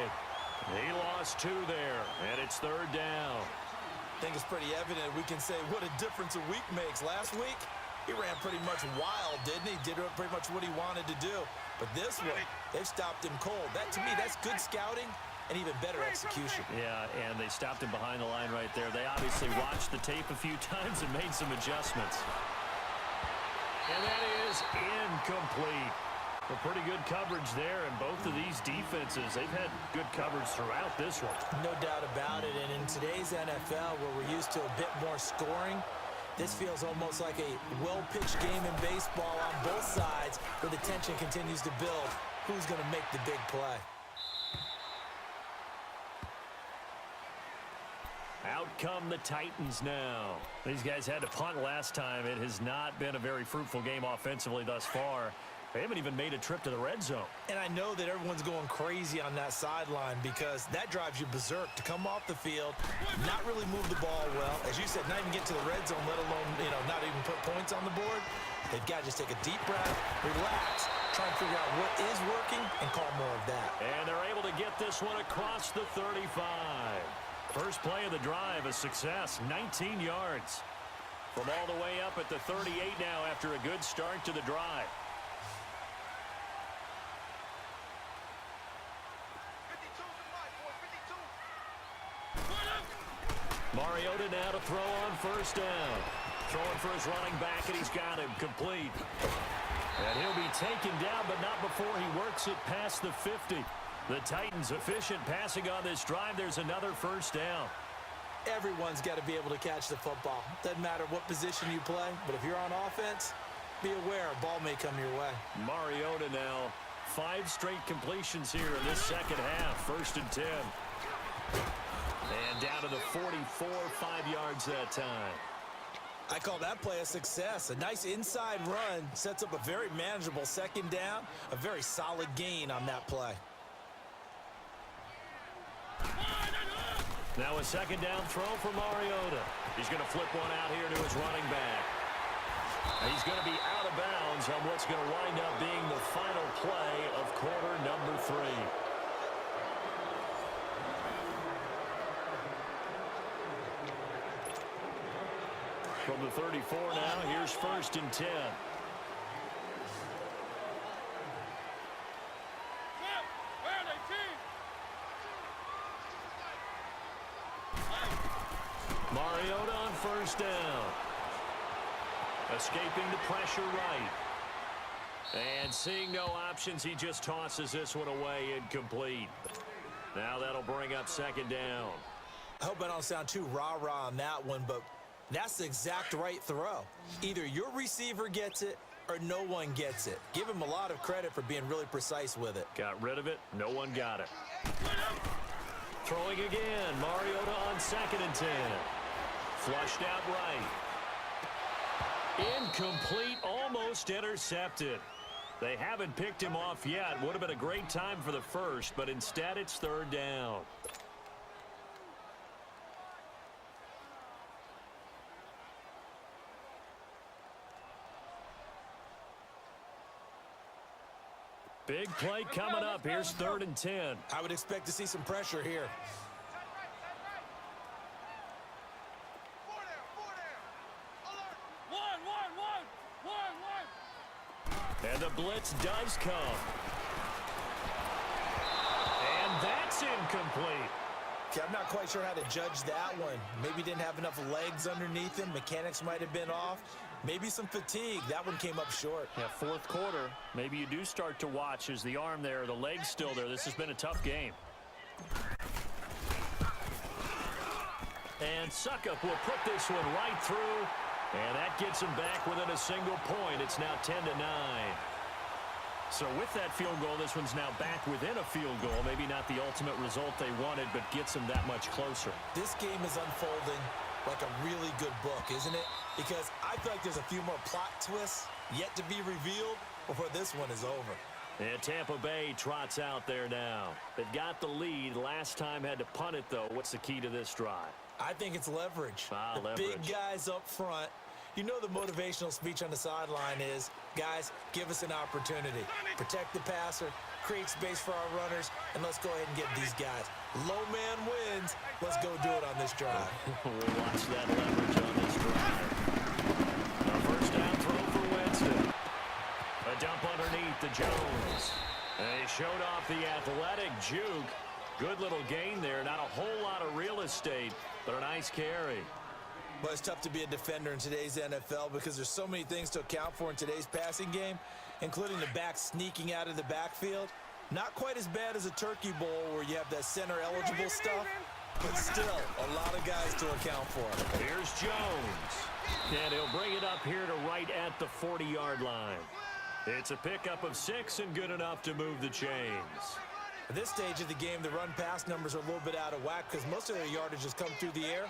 He lost 2 there, and it's 3rd down. I think it's pretty evident. We can say what a difference a week makes. Last week, he ran pretty much wild, didn't he? Did pretty much what he wanted to do. But this one, they've stopped him cold. That, to me, that's good scouting and even better execution. Yeah, and they stopped him behind the line right there. They obviously watched the tape a few times and made some adjustments. And that is incomplete. A pretty good coverage there, and both of these defenses, they've had good coverage throughout this one. No doubt about it, and in today's NFL, where we're used to a bit more scoring, this feels almost like a well-pitched game in baseball on both sides, where the tension continues to build. Who's going to make the big play? Out come the Titans now. These guys had to punt last time. It has not been a very fruitful game offensively thus far. They haven't even made a trip to the red zone. And I know that everyone's going crazy on that sideline because that drives you berserk to come off the field, not really move the ball well. As you said, not even get to the red zone, let alone, not even put points on the board. They've got to just take a deep breath, relax, try and figure out what is working, and call more of that. And they're able to get this one across the 35. First play of the drive, a success, 19 yards. From all the way up at the 38 now after a good start to the drive. Mariota now to throw on first down. Throwing for his running back, and he's got him complete. And he'll be taken down, but not before he works it past the 50. The Titans efficient passing on this drive. There's another first down. Everyone's got to be able to catch the football. Doesn't matter what position you play, but if you're on offense, be aware a ball may come your way. Mariota now, 5 straight completions here in this second half. 1st and 10. And down to the 44, 5 yards that time. I call that play a success. A nice inside run sets up a very manageable second down. A very solid gain on that play. Now a second down throw for Mariota. He's going to flip one out here to his running back. He's going to be out of bounds on what's going to wind up being the final play of quarter number 3. From the 34 now, here's 1st and 10. Mariota on first down. Escaping the pressure right. And seeing no options, he just tosses this one away incomplete. Now that'll bring up second down. I hope I don't sound too rah-rah on that one, but that's the exact right throw. Either your receiver gets it or no one gets it. Give him a lot of credit for being really precise with it. Got rid of it. No one got it. Throwing again. Mariota on 2nd and 10. Flushed out right. Incomplete. Almost intercepted. They haven't picked him off yet. Would have been a great time for the first, but instead it's 3rd down. Big play coming up. Here's 3rd and 10. I would expect to see some pressure here. And the blitz does come. And that's incomplete. Okay, I'm not quite sure how to judge that one. Maybe didn't have enough legs underneath him. Mechanics might have been off. Maybe some fatigue. That one came up short. Yeah, 4th quarter. Maybe you do start to watch as the arm there, the leg's still there. This has been a tough game. And Suckup will put this one right through. And that gets him back within a single point. It's now 10-9. So with that field goal, this one's now back within a field goal. Maybe not the ultimate result they wanted, but gets them that much closer. This game is unfolding like a really good book, isn't it? Because I feel like there's a few more plot twists yet to be revealed before this one is over. And Tampa Bay trots out there now. They've got the lead. Last time had to punt it, though. What's the key to this drive? I think it's leverage. The leverage. Big guys up front. You know the motivational speech on the sideline is, guys, give us an opportunity. Protect the passer, create space for our runners, and let's go ahead and get these guys. Low man wins. Let's go do it on this drive. We'll watch that leverage on this drive. A first down throw for Winston. A dump underneath to Jones. They showed off the athletic juke. Good little gain there. Not a whole lot of real estate, but a nice carry. But it's tough to be a defender in today's NFL because there's so many things to account for in today's passing game, including the back sneaking out of the backfield. Not quite as bad as a turkey bowl where you have that center-eligible stuff, but still a lot of guys to account for. Here's Jones. And he'll bring it up here to right at the 40-yard line. It's a pickup of 6 and good enough to move the chains. At this stage of the game, the run-pass numbers are a little bit out of whack because most of their yardage has come through the air.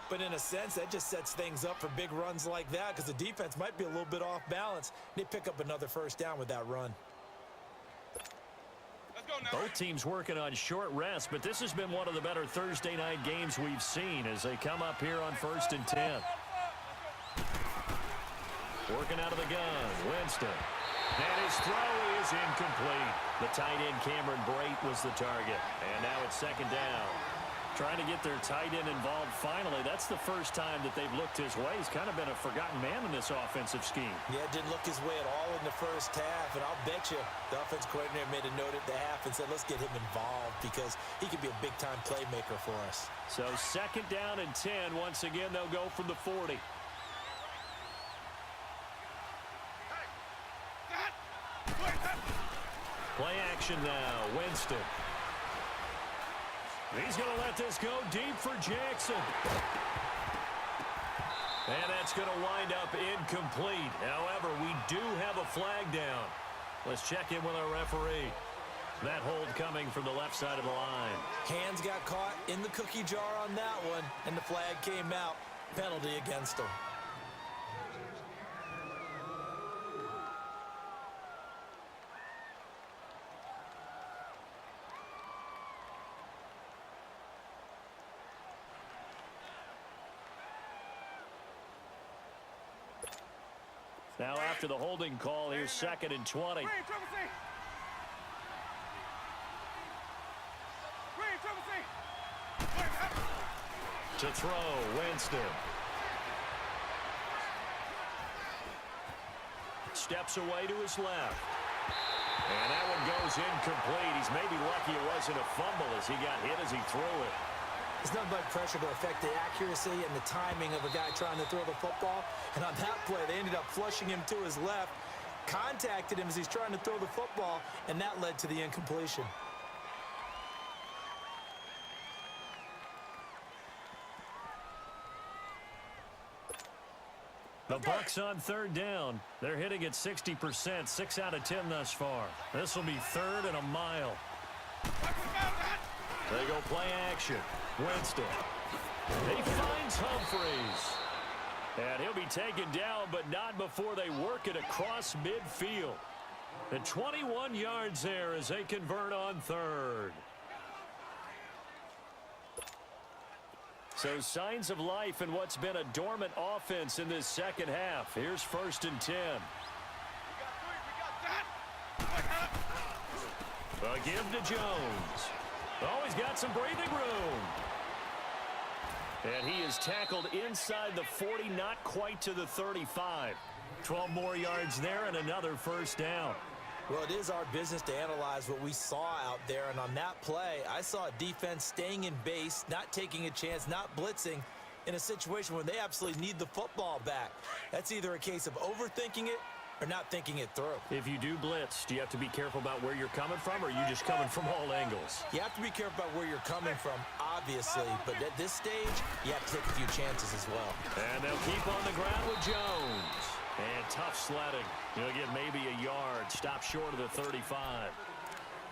But in a sense, that just sets things up for big runs like that because the defense might be a little bit off balance. They pick up another first down with that run. Let's go now. Both teams working on short rest, but this has been one of the better Thursday night games we've seen as they come up here on 1st and 10. Working out of the gun, Winston. And his throw is incomplete. The tight end, Cameron Brate, was the target. And now it's 2nd down. Trying to get their tight end involved finally. That's the first time that they've looked his way. He's kind of been a forgotten man in this offensive scheme. Yeah, didn't look his way at all in the first half. And I'll bet you the offense coordinator made a note at the half and said, let's get him involved because he could be a big-time playmaker for us. So 2nd down and 10. Once again, they'll go from the 40. Play action now. Winston. He's going to let this go deep for Jackson. And that's going to wind up incomplete. However, we do have a flag down. Let's check in with our referee. That hold coming from the left side of the line. Hands got caught in the cookie jar on that one, and the flag came out. Penalty against him. Now after the holding call, here's 2nd and 20. To throw, Winston. Steps away to his left. And that one goes incomplete. He's maybe lucky it wasn't a fumble as he got hit as he threw it. It's nothing but pressure to affect the accuracy and the timing of a guy trying to throw the football. And on that play, they ended up flushing him to his left, contacted him as he's trying to throw the football, and that led to the incompletion. The Bucs on 3rd down. They're hitting at 60%, 6 out of 10 thus far. This will be 3rd and a mile. They go play action. Winston. He finds Humphreys. And he'll be taken down, but not before they work it across midfield. And 21 yards there as they convert on 3rd. So signs of life in what's been a dormant offense in this 2nd half. Here's 1st and 10. A give to Jones. Oh, he's got some breathing room. And he is tackled inside the 40, not quite to the 35. 12 more yards there and another first down. Well, it is our business to analyze what we saw out there. And on that play, I saw a defense staying in base, not taking a chance, not blitzing in a situation where they absolutely need the football back. That's either a case of overthinking it or not thinking it through. If you do blitz, do you have to be careful about where you're coming from, or are you just coming from all angles? You have to be careful about where you're coming from, obviously. But at this stage, you have to take a few chances as well. And they'll keep on the ground with Jones. And tough sledding. He'll get maybe a yard. Stop short of the 35.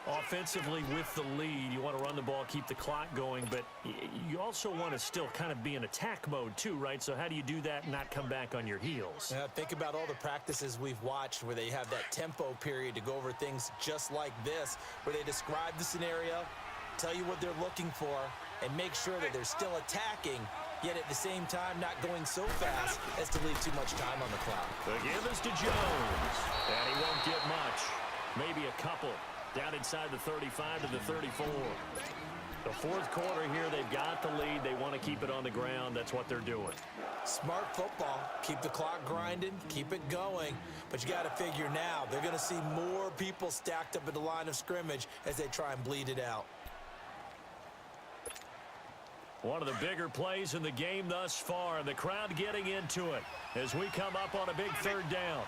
Offensively with the lead, you want to run the ball, keep the clock going, but you also want to still kind of be in attack mode too, right? So how do you do that and not come back on your heels? Yeah, think about all the practices we've watched where they have that tempo period to go over things just like this, where they describe the scenario, tell you what they're looking for, and make sure that they're still attacking, yet at the same time not going so fast as to leave too much time on the clock. The give is to Jones, and he won't get much. Maybe a couple. Down inside the 35 to the 34. The fourth quarter here, they've got the lead. They want to keep it on the ground. That's what they're doing. Smart football. Keep the clock grinding. Keep it going. But you got to figure now, they're going to see more people stacked up at the line of scrimmage as they try and bleed it out. One of the bigger plays in the game thus far. The crowd getting into it as we come up on a big third down.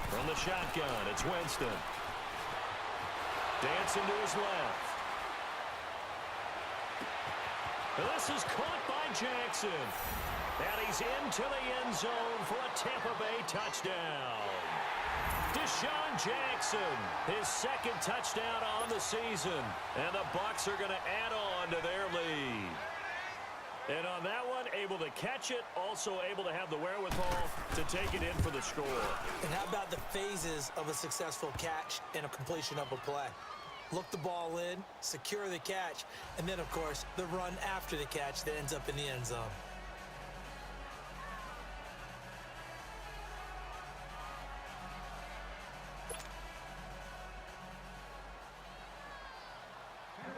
From the shotgun, it's Winston. Dancing to his left. This is caught by Jackson. And he's into the end zone for a Tampa Bay touchdown. Deshaun Jackson, his second touchdown on the season. And the Bucs are going to add on to their lead. And on that one, able to catch it, also able to have the wherewithal to take it in for the score. And how about the phases of a successful catch and a completion of a play? Look the ball in, secure the catch, and then, of course, the run after the catch that ends up in the end zone.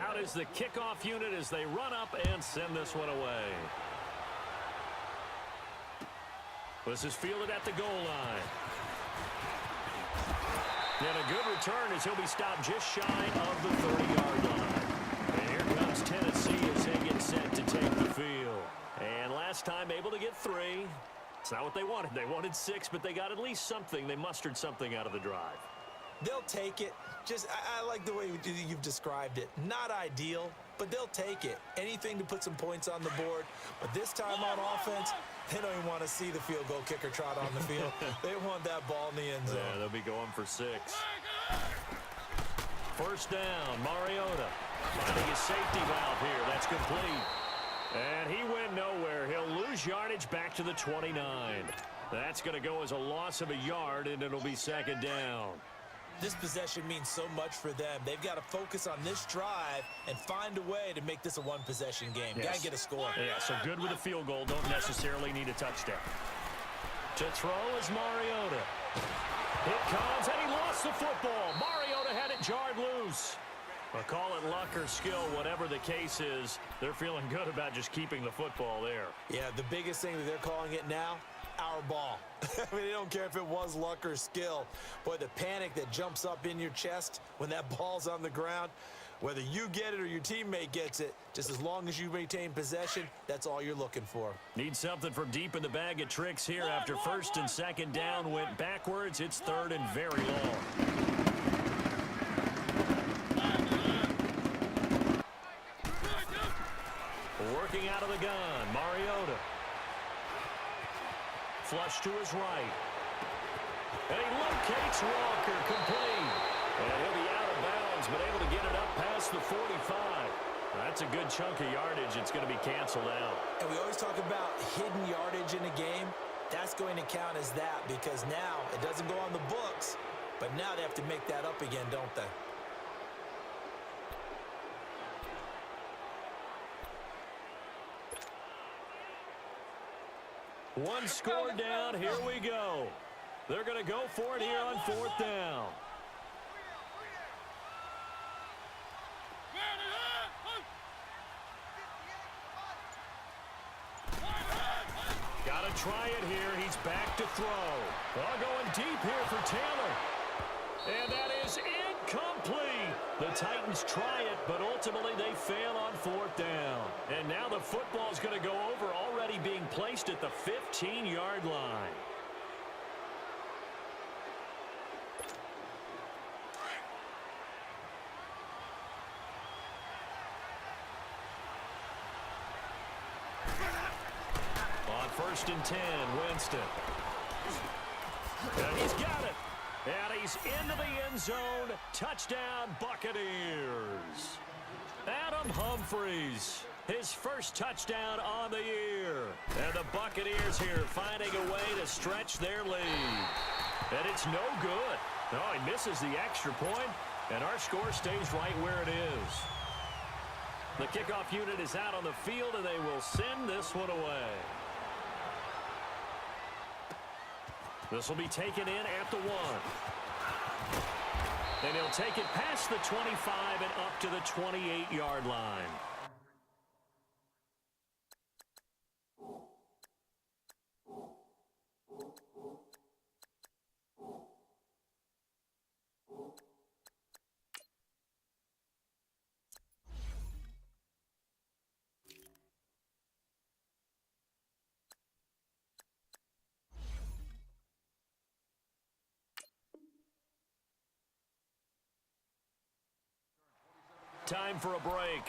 Out is the kickoff unit as they run up and send this one away. This is fielded at the goal line. And a good return as he'll be stopped just shy of the 30-yard line. And here comes Tennessee as they get set to take the field. And last time able to get 3. It's not what they wanted. They wanted 6, but they got at least something. They mustered something out of the drive. They'll take it. I like the way you've described it. Not ideal, but they'll take it. Anything to put some points on the board. But this time on offense, they don't even want to see the field goal kicker trot on the field. They want that ball in the end zone. Yeah, they'll be going for 6. First down, Mariota finding his safety valve here. That's complete. And he went nowhere. He'll lose yardage back to the 29. That's going to go as a loss of a yard, and it'll be second down. This possession means so much for them. They've got to focus on this drive and find a way to make this a one-possession game. Yes. Got to get a score. Yeah, so good with a field goal. Don't necessarily need a touchdown. To throw is Mariota. It comes, and he lost the football. Mariota had it jarred loose. Well, call it luck or skill, whatever the case is. They're feeling good about just keeping the football there. Yeah, the biggest thing that they're calling it now, our ball. I mean, they don't care if it was luck or skill. Boy, the panic that jumps up in your chest when that ball's on the ground, whether you get it or your teammate gets it, just as long as you retain possession, that's all you're looking for. Need something from deep in the bag of tricks here after first and second down went backwards. It's third and very long. Working out of the gun, Mariota. Flush to his right. And he locates Walker, complete. And he'll be out of bounds, but able to get it up past the 45. That's a good chunk of yardage. It's going to be canceled out. And we always talk about hidden yardage in a game. That's going to count as that because now it doesn't go on the books, but now they have to make that up again, don't they? One score down. Here we go. They're going to go for it here on fourth down. Got to try it here. He's back to throw. Well, going deep here for Taylor. And that is incomplete. The Titans try it, but ultimately they fail on fourth down. And now the football's going to go over, already being placed at the 15-yard line. 1st and 10, Winston. And he's got it. And he's into the end zone. Touchdown, Buccaneers. Adam Humphries, his first touchdown on the year. And the Buccaneers here finding a way to stretch their lead. And it's no good. Oh, he misses the extra point, and our score stays right where it is. The kickoff unit is out on the field, and they will send this one away. This will be taken in at the 1. And he'll take it past the 25 and up to the 28-yard line. Time for a break.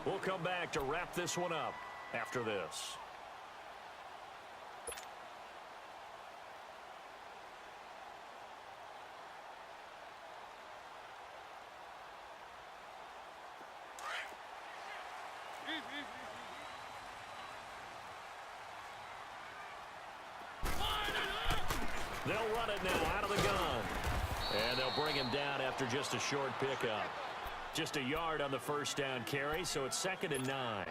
We'll come back to wrap this one up after this. They'll run it now out of the gun. And they'll bring him down after just a short pickup. Just a yard on the first down carry, so it's 2nd and 9.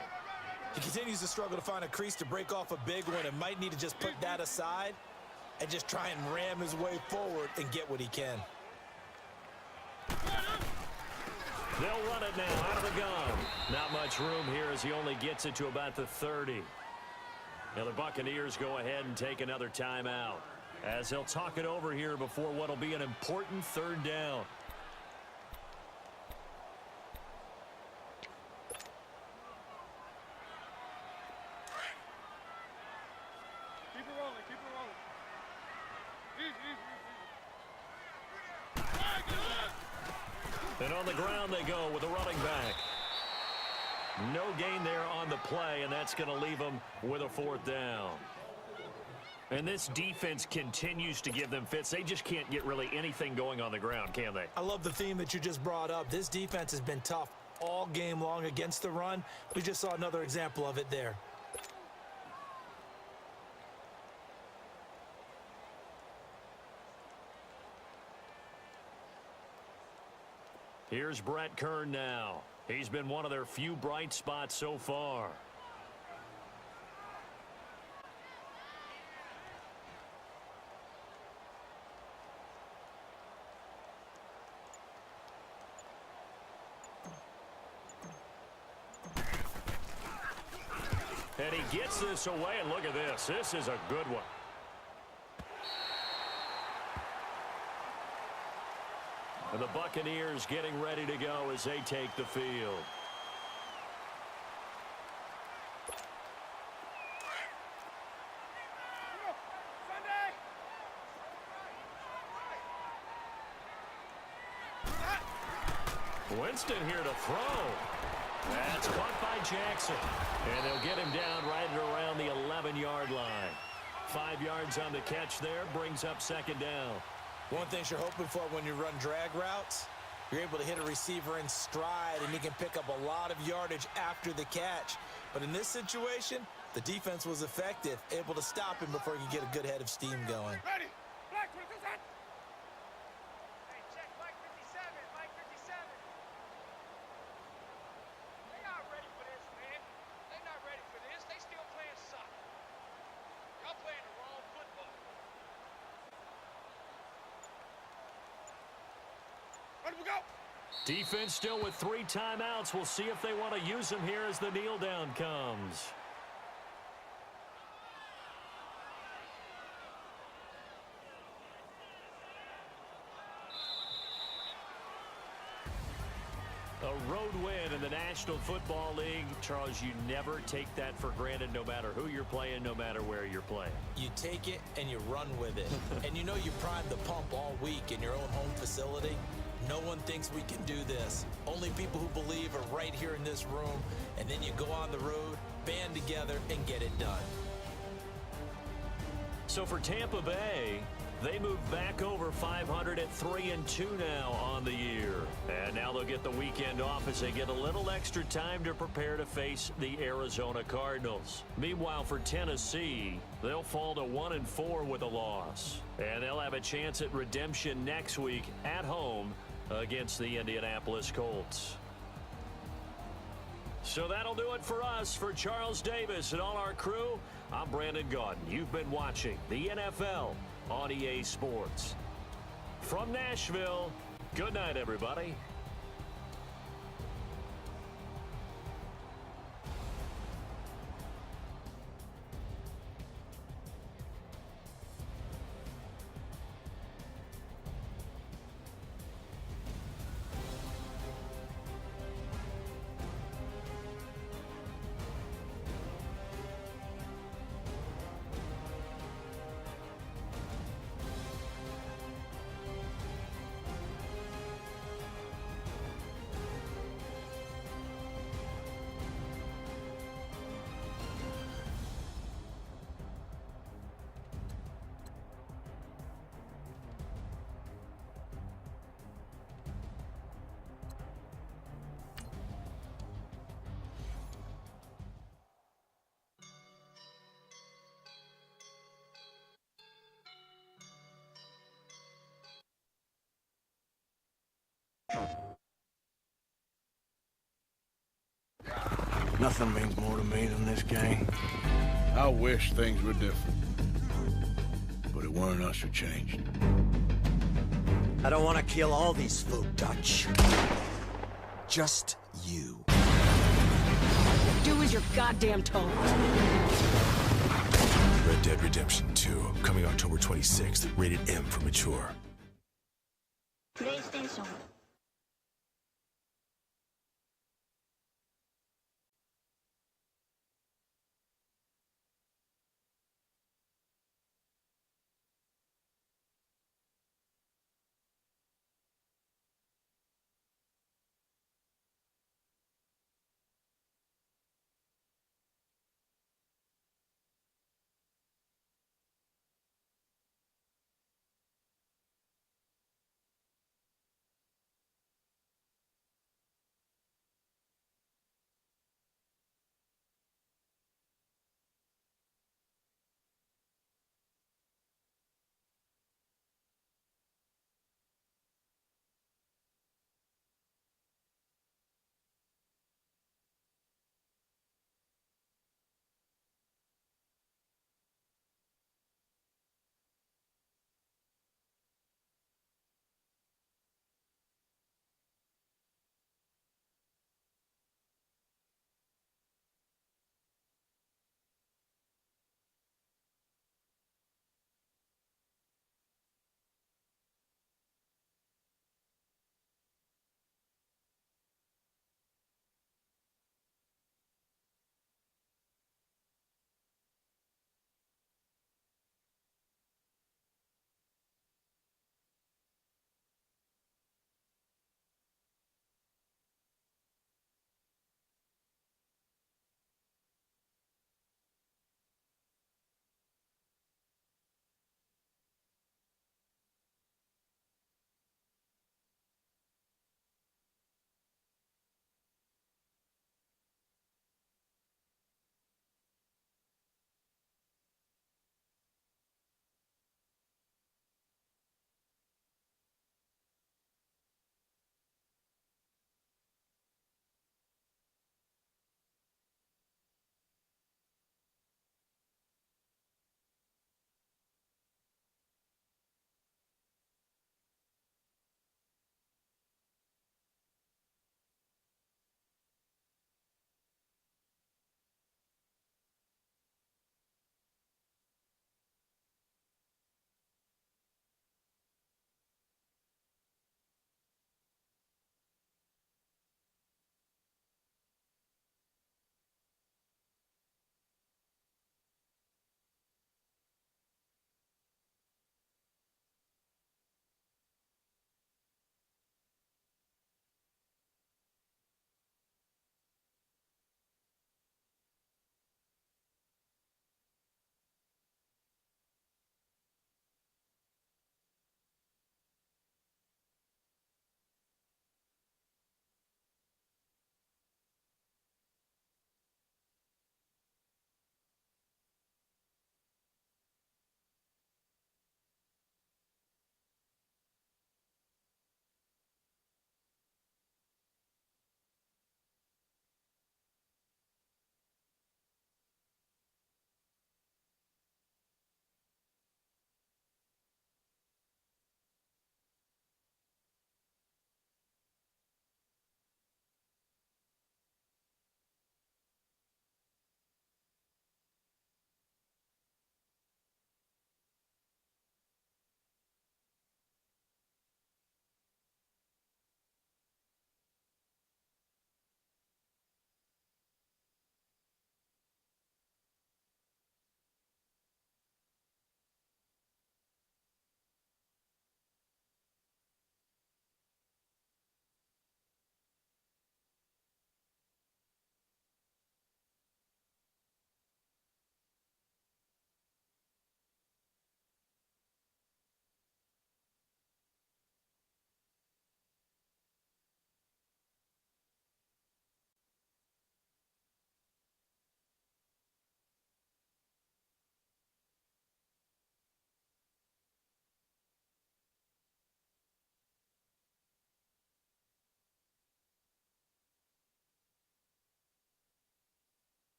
He continues to struggle to find a crease to break off a big one and might need to just put that aside and just try and ram his way forward and get what he can. They'll run it now out of the gun. Not much room here as he only gets it to about the 30. Now the Buccaneers go ahead and take another timeout as they'll talk it over here before what will be an important 3rd down. And on the ground they go with a running back. No gain there on the play, and that's going to leave them with a 4th down. And this defense continues to give them fits. They just can't get really anything going on the ground, can they? I love the theme that you just brought up. This defense has been tough all game long against the run. We just saw another example of it there. Here's Brett Kern now. He's been one of their few bright spots so far. And he gets this away, and look at this. This is a good one. And the Buccaneers getting ready to go as they take the field. Winston here to throw. That's caught by Jackson. And they'll get him down right at around the 11-yard line. 5 yards on the catch there, brings up 2nd down. One thing you're hoping for when you run drag routes, you're able to hit a receiver in stride, and he can pick up a lot of yardage after the catch. But in this situation, the defense was effective, able to stop him before he could get a good head of steam going. Ready. Black, what is that? Hey, check Mike 57, Mike 57. They not ready for this, man. They not ready for this. They still playing soccer. Y'all playing the wrong football. Ready to go. Defense still with 3 timeouts. We'll see if they want to use them here as the kneel down comes. A road win in the National Football League. Charles, you never take that for granted no matter who you're playing, no matter where you're playing. You take it and you run with it. And you know you primed the pump all week in your own home facility. No one thinks we can do this. Only people who believe are right here in this room. And then you go on the road, band together, and get it done. So for Tampa Bay, they move back over 500 at 3-2 now on the year. And now they'll get the weekend off as they get a little extra time to prepare to face the Arizona Cardinals. Meanwhile, for Tennessee, they'll fall to 1-4 with a loss. And they'll have a chance at redemption next week at home against the Indianapolis Colts. So that'll do it for us. For Charles Davis and all our crew, I'm Brandon Gaudin. You've been watching the NFL on EA Sports. From Nashville, good night, everybody. Nothing means more to me than this game. I wish things were different. But it weren't us who changed. I don't want to kill all these folk, Dutch. Just you. Do as you're goddamn told. Red Dead Redemption 2, coming October 26th, rated M for mature. PlayStation